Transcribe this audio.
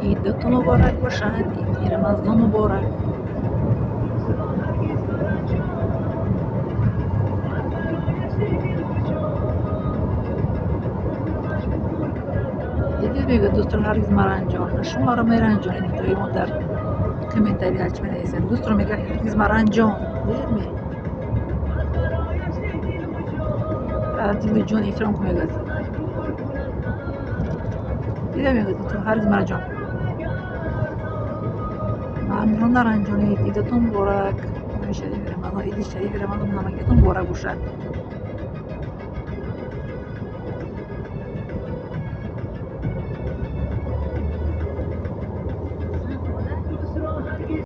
عیدتون مبارک باشد. عید رمضان مبارک. دیگه بگو دوستان هرگز مرنجان شما را میرنجانید توی ما در کامنتاری هرچی می نویسین دوست رو میگه هرگز مرنجان می عزیز جان احترام کنید از دیگه میگه دوستان هرگز مرنجان ممنون نرنجانید. عیدتون مبارک. ماه شریف رمضان عید شریف رمضان همگیتون مبارک باشد.